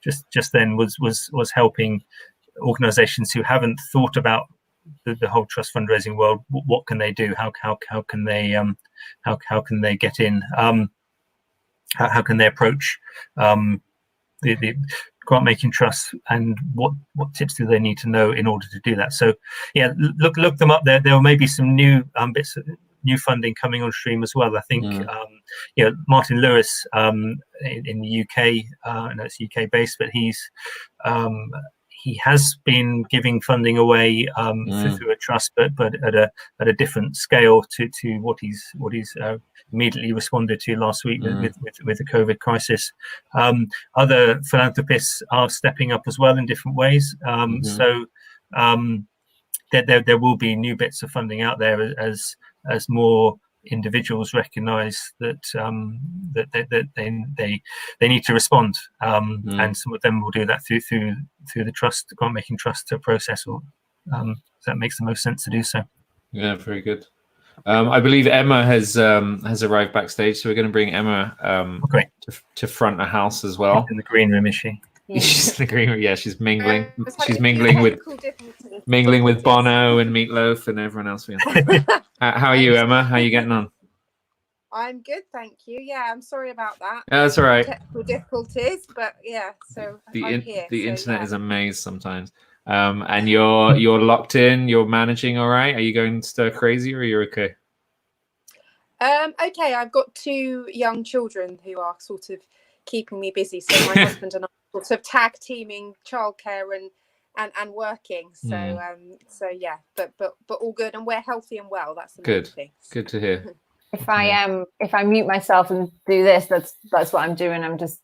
just then was helping organizations who haven't thought about the whole trust fundraising world. What can they do? How can they get in? How can they approach the grant making trusts, and what tips do they need to know in order to do that? So yeah, look them up. There may be some new bits of new funding coming on stream as well. I think you know, Martin Lewis in the UK, I know it's UK based, but he has been giving funding away through a trust, but at a different scale to what he's immediately responded to last week with the COVID crisis. Other philanthropists are stepping up as well in different ways. So there will be new bits of funding out there as more individuals recognise that they need to respond, and some of them will do that through the trust, grant making trust process. Or that makes the most sense to do so. Yeah, very good. I believe Emma has arrived backstage, so we're going to bring Emma to front a house as well. In the green room, is she? Yeah. She's in the green room. Yeah, she's mingling. She's mingling with Bono and Meatloaf and everyone else. How are you, Emma? How are you getting on? I'm good, thank you. Yeah, I'm sorry about that. That's all right. Technical difficulties, but yeah. So I'm here. The internet is a maze sometimes. And you're locked in. You're managing all right. Are you going stir crazy, or are you okay? Okay. I've got 2 young children who are sort of keeping me busy. So my husband and I are sort of tag teaming childcare and working. So so yeah, but all good, and we're healthy and well. That's the main thing. Good to hear. If I mute myself and do this, that's what I'm doing. I'm just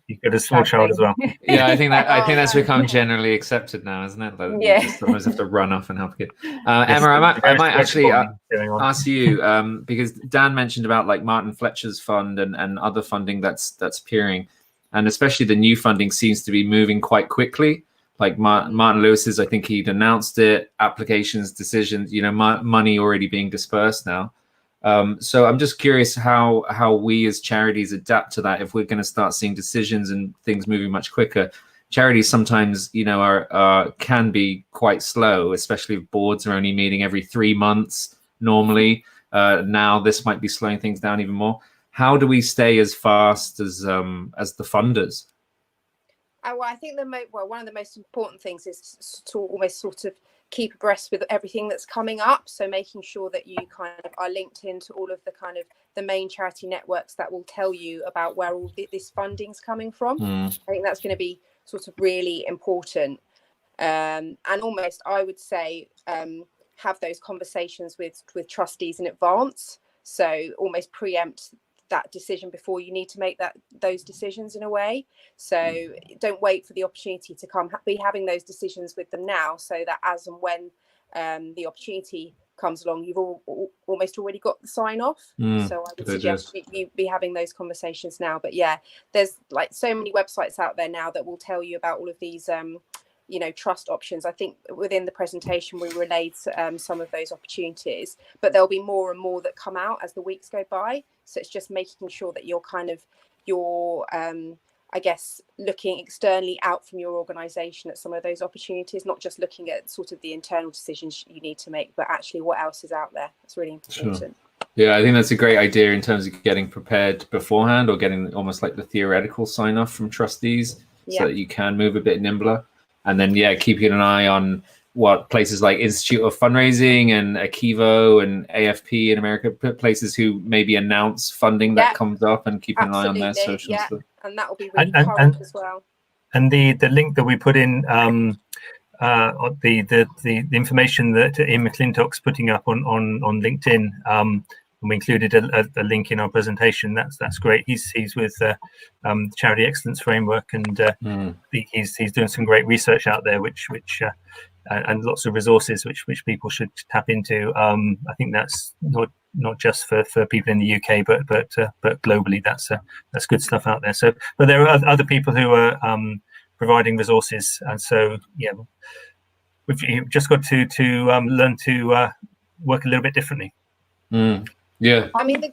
you've got a small child as well. Yeah, I think that's become generally accepted now, isn't it? Like, yeah. You just sometimes have to run off and help a kid. Emma, I might actually ask you, because Dan mentioned about like Martin Fletcher's fund and other funding that's appearing, and especially the new funding seems to be moving quite quickly. Like Martin Lewis's, I think he'd announced it, applications, decisions, you know, money already being dispersed now. So I'm just curious how we as charities adapt to that if we're going to start seeing decisions and things moving much quicker. Charities sometimes, you know, are can be quite slow, especially if boards are only meeting every 3 months normally. Now this might be slowing things down even more. How do we stay as fast as the funders? Well, I think one of the most important things is to almost sort of keep abreast with everything that's coming up. So making sure that you kind of are linked into all of the kind of the main charity networks that will tell you about where all this funding's coming from. I think that's going to be sort of really important. And almost, I would say, have those conversations with trustees in advance. So almost preempt that decision before you need to make those decisions in a way. So don't wait for the opportunity to come. Be having those decisions with them now, so that as and when the opportunity comes along, you've almost already got the sign off. So I would suggest you be having those conversations now. But yeah, there's like so many websites out there now that will tell you about all of these trust options. I think within the presentation we relayed some of those opportunities, but there'll be more and more that come out as the weeks go by. So it's just making sure that you're I guess looking externally out from your organisation at some of those opportunities, not just looking at sort of the internal decisions you need to make, but actually what else is out there. That's really important. Sure. Yeah, I think that's a great idea in terms of getting prepared beforehand, or getting almost like the theoretical sign off from trustees, so that you can move a bit nimbler. And then, keeping an eye on what places like Institute of Fundraising and Akivo and AFP in America, places who maybe announce funding that comes up, and keeping an eye on their social stuff. And that will be really current as well. And the link that we put in, the information that Ian McClintock's putting up on LinkedIn, and we included a link in our presentation. That's great. He's with Charity Excellence Framework, and he's doing some great research out there, which and lots of resources which people should tap into. I think that's not just for people in the UK, but globally. That's good stuff out there. So, but there are other people who are providing resources, and so we've just got to learn to work a little bit differently. Yeah, I mean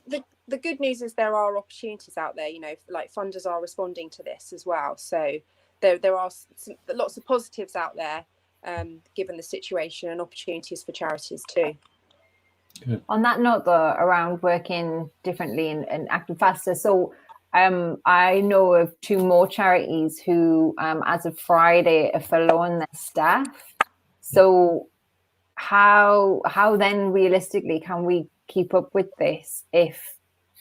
the good news is there are opportunities out there. Like funders are responding to this as well. So there are lots of positives out there, given the situation, and opportunities for charities too. Good. On that note, though, around working differently and acting faster, so I know of 2 more charities who, as of Friday, are furloughing their staff. So how then realistically can we keep up with this if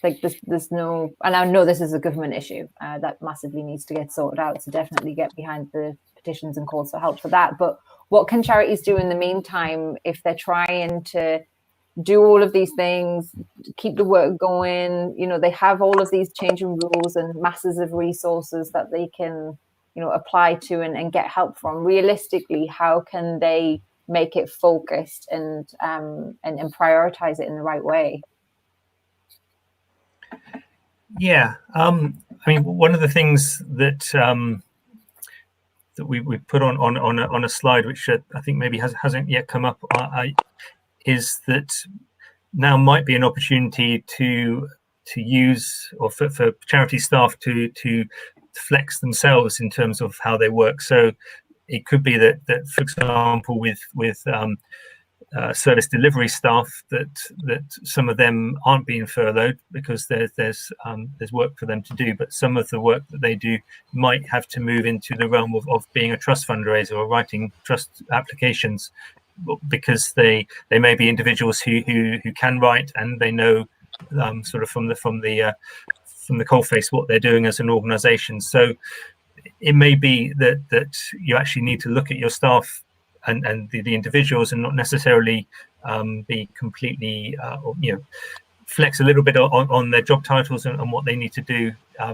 there's no, and I know this is a government issue that massively needs to get sorted out, so definitely get behind the petitions and calls for help for that. But what can charities do in the meantime if they're trying to do all of these things, keep the work going? They have all of these changing rules and masses of resources that they can, apply to and get help from. Realistically, how can they make it focused and prioritize it in the right way? Yeah, I mean, one of the things that we put on a slide, which I think maybe hasn't yet come up, is that now might be an opportunity to use, or for charity staff to flex themselves in terms of how they work. So it could be that for example, with service delivery staff, that some of them aren't being furloughed because there's work for them to do, but some of the work that they do might have to move into the realm of being a trust fundraiser or writing trust applications, because they may be individuals who can write, and they know sort of from the coalface what they're doing as an organization. So it may be that you actually need to look at your staff and the individuals, and not necessarily be completely flex a little bit on their job titles and what they need to do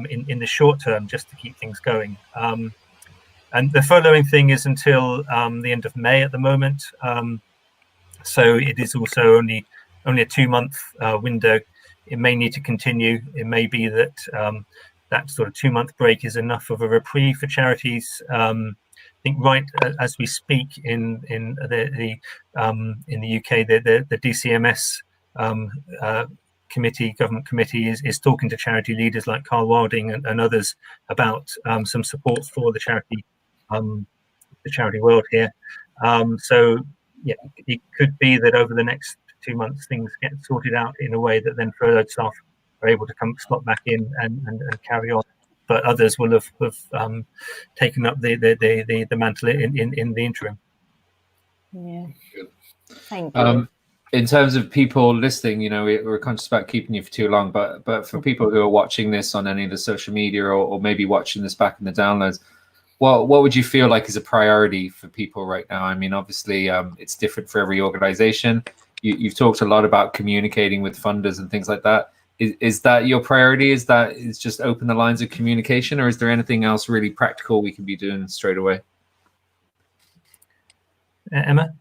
in the short term, just to keep things going. And the furloughing thing is until the end of May at the moment, so it is also only a 2-month window. It may need to continue. It may be that that sort of 2-month break is enough of a reprieve for charities. I think right as we speak in the UK, the DCMS government committee is talking to charity leaders like Carl Wilding and others about some support for the charity world here. So yeah, it could be that over the next 2 months things get sorted out in a way that then furloughed staff are able to slot back in and carry on. But others will have taken up the mantle in the interim. Yeah. Thank you. In terms of people listening, we're conscious about keeping you for too long, but for people who are watching this on any of the social media, or maybe watching this back in the downloads, what would you feel like is a priority for people right now? I mean, obviously, it's different for every organization. You've talked a lot about communicating with funders and things like that. Is that your priority? Is just open the lines of communication, or is there anything else really practical we can be doing straight away? Emma?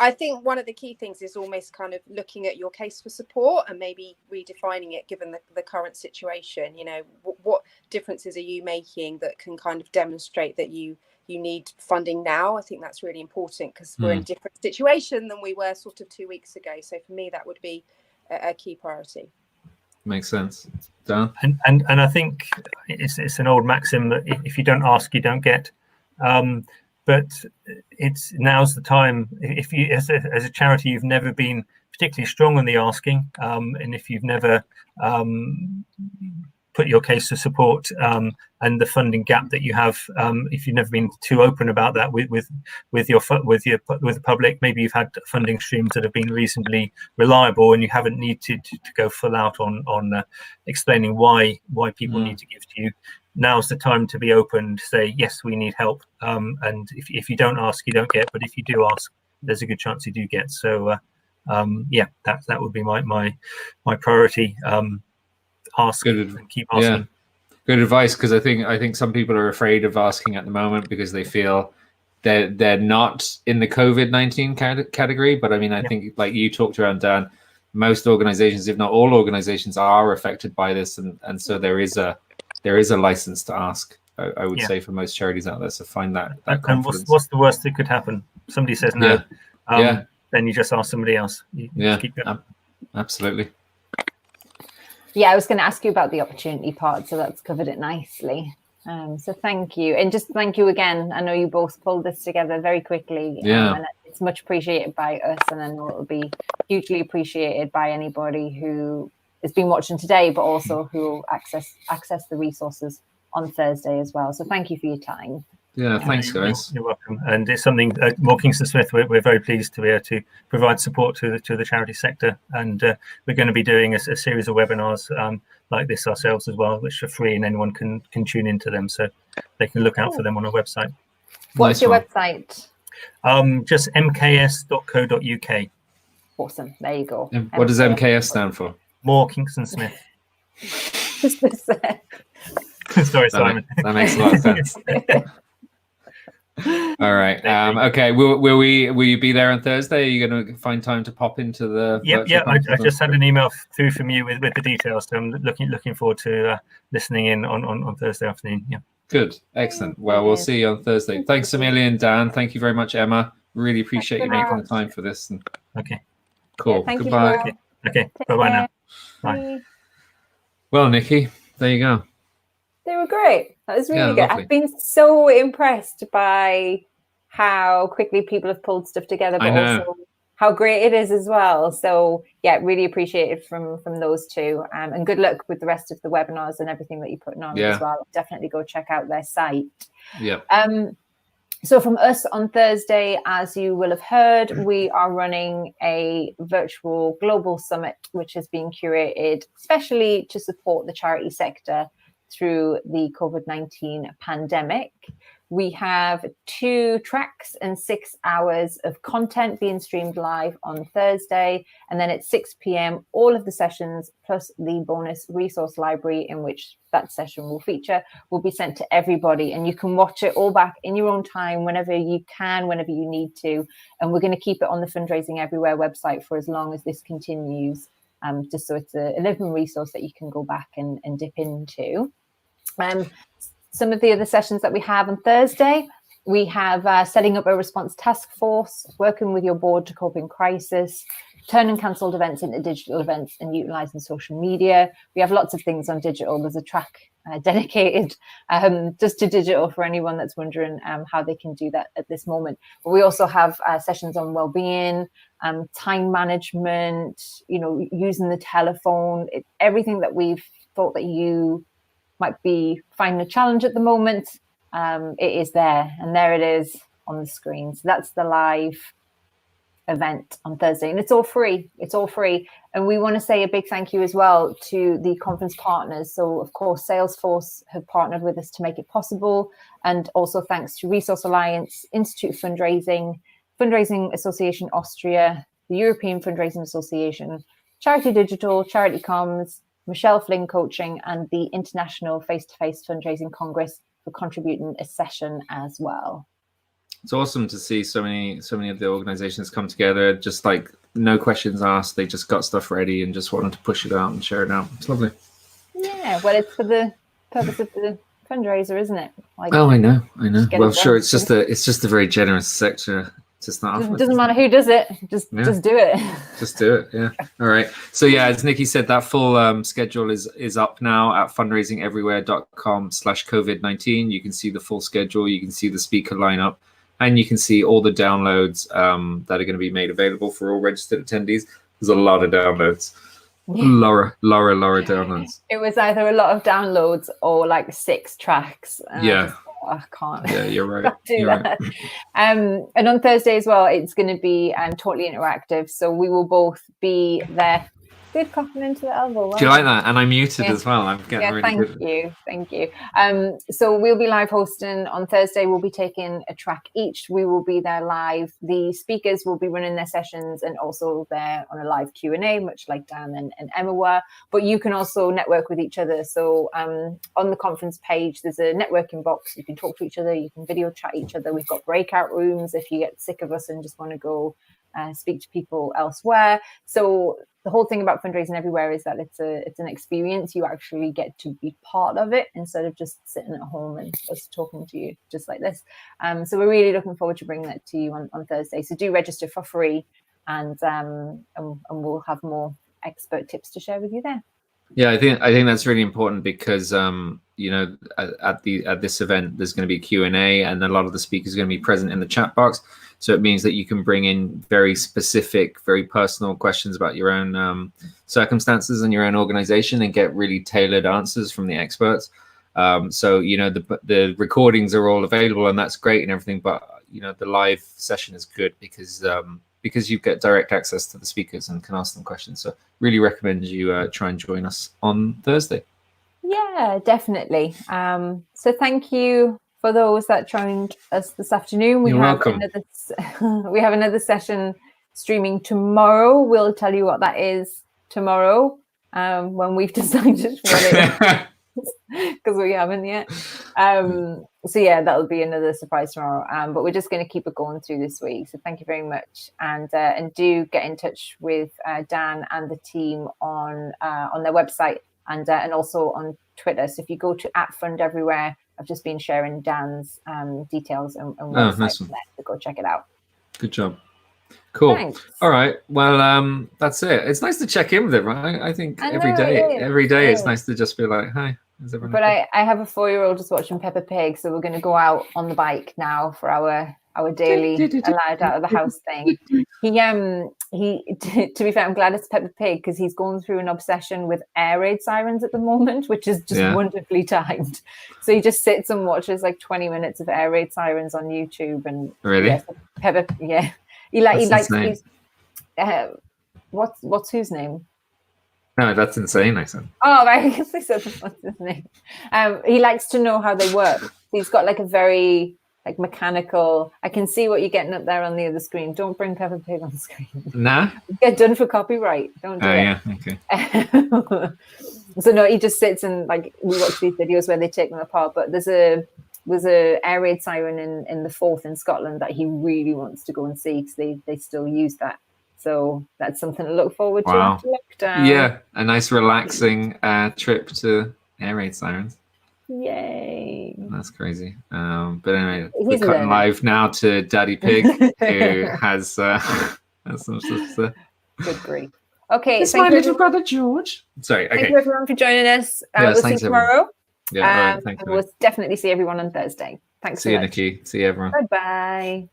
I think one of the key things is almost kind of looking at your case for support and maybe redefining it given the current situation. You know, what differences are you making that can kind of demonstrate that you need funding now? I think that's really important because we're in a different situation than we were sort of 2 weeks ago. So for me, that would be a key priority. Makes sense. Dan? And I think it's an old maxim that if you don't ask, you don't get. But now's the time. If you, as a charity, you've never been particularly strong on the asking, and if you've never put your case to support and the funding gap that you have, if you've never been too open about that with the public, maybe you've had funding streams that have been reasonably reliable, and you haven't needed to go full out on explaining why people need to give to you. Now's the time to be open, to say yes, we need help, and if you don't ask, you don't get, but if you do ask, there's a good chance you do get. So yeah, that would be my priority. Ask and keep asking. Yeah, good advice, because I think some people are afraid of asking at the moment because they feel they're not in the COVID-19 category. But I mean, I think, like you talked around, Dan, most organizations, if not all organizations, are affected by this, and so there is a license to ask, I would say, for most charities out there. So find that confidence. And what's the worst that could happen? Somebody says no. Then you just ask somebody else. Just keep going. Absolutely. Yeah, I was going to ask you about the opportunity part, so that's covered it nicely. So thank you. And just thank you again. I know you both pulled this together very quickly. And it's much appreciated by us, and I know it will be hugely appreciated by anybody who has been watching today, but also who will access the resources on Thursday as well. So thank you for your time. Yeah, thanks, guys. You're welcome. And it's something more Kingston Smith, we're very pleased to be able to provide support to the charity sector, and we're going to be doing a series of webinars like this ourselves as well, which are free, and anyone can tune into them, so they can look out for them on our website. What's your website? Just mks.co.uk. Awesome. There you go. And what does MKS stand for? More Kingston Smith. Sorry, Simon. That makes a lot of sense. All right. Okay. Will you be there on Thursday? Are you going to find time to pop into the? Yeah. I just had an email through from you with the details, so I'm looking forward to listening in on Thursday afternoon. Yeah. Good. Excellent. Well, we'll see you on Thursday. Thanks a million, Dan. Thank you very much, Emma. Really appreciate you making the time for this. And okay. Cool. Yeah, Goodbye. Okay. Bye now. Bye. Well, Nikki, there you go. They were great. That was really good. Lovely. I've been so impressed by how quickly people have pulled stuff together, but also how great it is as well. So yeah, really appreciated from those two. And good luck with the rest of the webinars and everything that you're putting on as well. Definitely go check out their site. Yeah. So from us on Thursday, as you will have heard, we are running a virtual global summit, which has been curated especially to support the charity sector through the COVID-19 pandemic. We have 2 tracks and 6 hours of content being streamed live on Thursday. And then at 6 p.m, all of the sessions plus the bonus resource library in which that session will feature will be sent to everybody. And you can watch it all back in your own time, whenever you can, whenever you need to. And we're going to keep it on the Fundraising Everywhere website for as long as this continues, just so it's a living resource that you can go back and dip into. Some of the other sessions that we have on Thursday, we have setting up a response task force, working with your board to cope in crisis, turning cancelled events into digital events and utilising social media. We have lots of things on digital. There's a track dedicated just to digital for anyone that's wondering how they can do that at this moment. But we also have sessions on wellbeing, time management, using the telephone, everything that we've thought that you might be finding a challenge at the moment, it is there, and there it is on the screen. So that's the live event on Thursday, and it's all free. And we want to say a big thank you as well to the conference partners. So of course Salesforce have partnered with us to make it possible, and also thanks to Resource Alliance, Institute of Fundraising, Fundraising Association Austria, the European Fundraising Association, Charity Digital, Charity Comms, Michelle Flynn Coaching, and the International Face-to-Face Fundraising Congress for contributing a session as well. It's awesome to see so many of the organizations come together, just like no questions asked. They just got stuff ready and just wanted to push it out and share it out. It's lovely. Yeah, well, it's for the purpose of the fundraiser, isn't it? Like, oh, I know. Well, sure. It's just a very generous sector to start off with. Doesn't matter who does it. Just do it. Just do it. Yeah. All right. So yeah, as Nikki said, that full schedule is up now at fundraisingeverywhere.com/COVID-19. You can see the full schedule. You can see the speaker lineup, and you can see all the downloads that are going to be made available for all registered attendees. There's a lot of downloads. Laura downloads. It was either a lot of downloads or like 6 tracks. I can't. Yeah, you're right. Do that. Right. And on Thursday as well, it's going to be totally interactive. So we will both be there. Good coughing into the elbow. Wow. Do you like that? And I'm muted as well. I'm getting really good. Thank you. So we'll be live hosting on Thursday. We'll be taking a track each. We will be there live. The speakers will be running their sessions and also there on a live Q&A, much like Dan and Emma were. But you can also network with each other. So on the conference page, there's a networking box. You can talk to each other. You can video chat each other. We've got breakout rooms if you get sick of us and just want to go speak to people elsewhere. So the whole thing about Fundraising Everywhere is that it's an experience. You actually get to be part of it instead of just sitting at home and us talking to you just like this. So we're really looking forward to bringing that to you on Thursday. So do register for free, and we'll have more expert tips to share with you there. Yeah, I think that's really important because at this event there's going to be Q&A, and a lot of the speakers are going to be present in the chat box. So it means that you can bring in very specific, very personal questions about your own circumstances and your own organization and get really tailored answers from the experts. So the recordings are all available, and that's great and everything. But the live session is good because you get direct access to the speakers and can ask them questions. So really recommend you try and join us on Thursday. Yeah, definitely. So thank you for those that joined us this afternoon. You're welcome. We have another session streaming tomorrow. We'll tell you what that is tomorrow when we've decided what it is, because we haven't yet. So yeah, that'll be another surprise tomorrow. But we're just going to keep it going through this week. So thank you very much, and do get in touch with Dan and the team on their website and also on Twitter. So if you go to @FundEverywhere, I've just been sharing Dan's details and website nice there, so go check it out. Good job. Cool. Thanks. All right. Well, that's it. It's nice to check in with it, right? I think every day it's nice to just be like, hi. But I have a 4-year-old just watching Peppa Pig, so we're going to go out on the bike now for our daily allowed out of the house thing. He to be fair, I'm glad it's Peppa Pig because he's going through an obsession with air raid sirens at the moment, which is just wonderfully timed. So he just sits and watches like 20 minutes of air raid sirens on YouTube. And really, Peppa, he likes these. What's whose name? No, that's insane. I said. Oh, I guess I said what's his name. He likes to know how they work. He's got like a very mechanical. I can see what you're getting up there on the other screen. Don't bring Peppa Pig on screen. Nah. Get done for copyright. Don't do it. Yeah. Okay. So no, he just sits and we watch these videos where they take them apart. But there's a air raid siren in the Forth in Scotland that he really wants to go and see because they still use that. So that's something to look forward to after lockdown. Yeah, a nice relaxing trip to air raid sirens. Yay. That's crazy. But anyway, we're cutting live now to Daddy Pig, who has some stuff. Good grief. Okay. It's my little brother George. Sorry. Okay. Thank you everyone for joining us. We'll see you tomorrow. Yeah, all right. Thanks. We'll definitely see everyone on Thursday. Thanks so much. See you, Nikki. See you, everyone. Bye-bye.